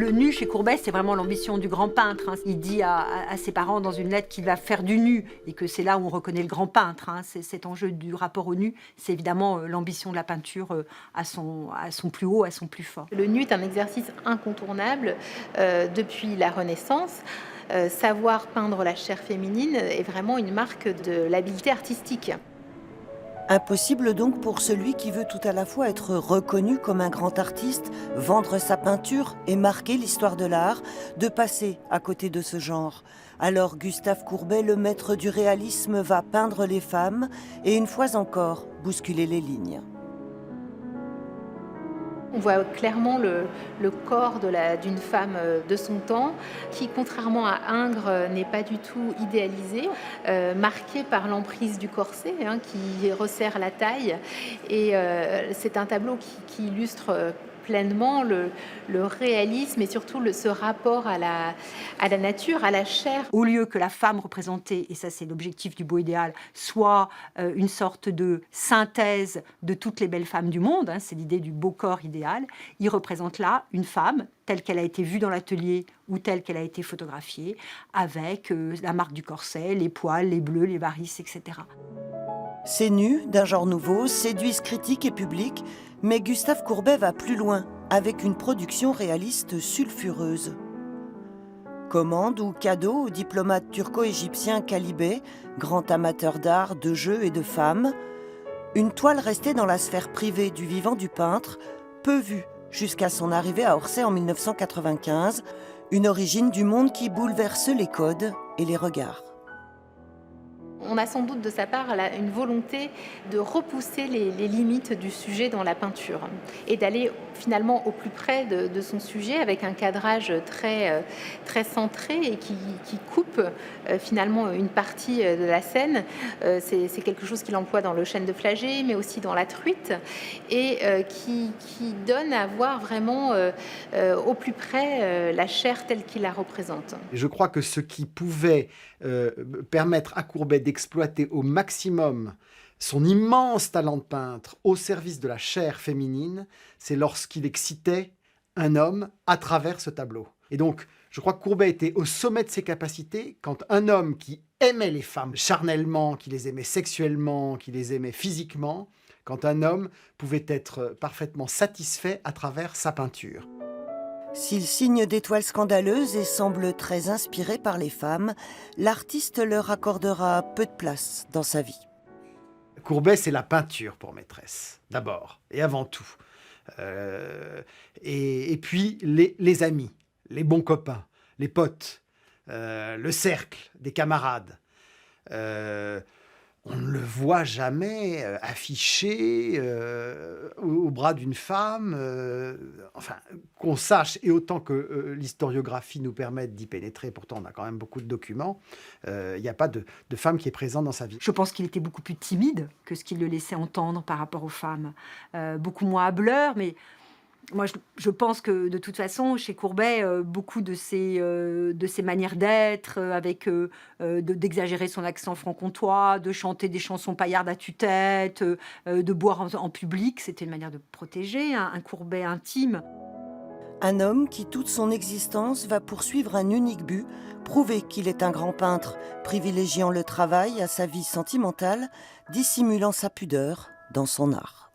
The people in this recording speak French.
Le nu chez Courbet, c'est vraiment l'ambition du grand peintre, hein. Il dit à ses parents dans une lettre qu'il va faire du nu et que c'est là où on reconnaît le grand peintre, hein. C'est cet enjeu du rapport au nu, c'est évidemment l'ambition de la peinture à son plus haut, à son plus fort. Le nu est un exercice incontournable depuis la Renaissance. Savoir peindre la chair féminine est vraiment une marque de l'habileté artistique. Impossible donc pour celui qui veut tout à la fois être reconnu comme un grand artiste, vendre sa peinture et marquer l'histoire de l'art, de passer à côté de ce genre. Alors Gustave Courbet, le maître du réalisme, va peindre les femmes et une fois encore bousculer les lignes. On voit clairement le corps d'une femme de son temps, qui, contrairement à Ingres, n'est pas du tout idéalisé, marqué par l'emprise du corset, hein, qui resserre la taille. Et c'est un tableau qui illustre pleinement le réalisme et surtout ce rapport à la nature, à la chair. Au lieu que la femme représentée, et ça c'est l'objectif du beau idéal, soit une sorte de synthèse de toutes les belles femmes du monde, hein, c'est l'idée du beau corps idéal, il représente là une femme telle qu'elle a été vue dans l'atelier ou telle qu'elle a été photographiée, avec la marque du corset, les poils, les bleus, les varices, etc. Ces nus, d'un genre nouveau, séduisent critique et public, mais Gustave Courbet va plus loin, avec une production réaliste sulfureuse. Commande ou cadeau au diplomate turco-égyptien Qualibet, grand amateur d'art, de jeux et de femmes, une toile restée dans la sphère privée du vivant du peintre, peu vue jusqu'à son arrivée à Orsay en 1995, une origine du monde qui bouleverse les codes et les regards. On a sans doute de sa part une volonté de repousser les limites du sujet dans la peinture et d'aller finalement au plus près de son sujet avec un cadrage très, très centré et qui coupe finalement une partie de la scène. C'est quelque chose qu'il emploie dans Le Chêne de Flagey, mais aussi dans La Truite, et qui donne à voir vraiment au plus près la chair telle qu'il la représente. Je crois que ce qui pouvait permettre à Courbet d'exploiter au maximum son immense talent de peintre au service de la chair féminine, c'est lorsqu'il excitait un homme à travers ce tableau. Et donc, je crois que Courbet était au sommet de ses capacités quand un homme qui aimait les femmes charnellement, qui les aimait sexuellement, qui les aimait physiquement, quand un homme pouvait être parfaitement satisfait à travers sa peinture. S'il signe d'étoiles scandaleuses et semble très inspiré par les femmes, l'artiste leur accordera peu de place dans sa vie. Courbet, c'est la peinture pour maîtresse, d'abord et avant tout. Et puis les amis, les bons copains, les potes, le cercle des camarades. On ne le voit jamais affiché au bras d'une femme, enfin, qu'on sache, et autant que l'historiographie nous permette d'y pénétrer, pourtant on a quand même beaucoup de documents, il n'y a pas de femme qui est présente dans sa vie. Je pense qu'il était beaucoup plus timide que ce qu'il le laissait entendre par rapport aux femmes. Beaucoup moins hâbleur, mais moi, je pense que de toute façon, chez Courbet, beaucoup de ses manières d'être, d'exagérer son accent franc-comtois, de chanter des chansons paillardes à tue-tête, de boire en public, c'était une manière de protéger un Courbet intime. Un homme qui, toute son existence, va poursuivre un unique but, prouver qu'il est un grand peintre, privilégiant le travail à sa vie sentimentale, dissimulant sa pudeur dans son art.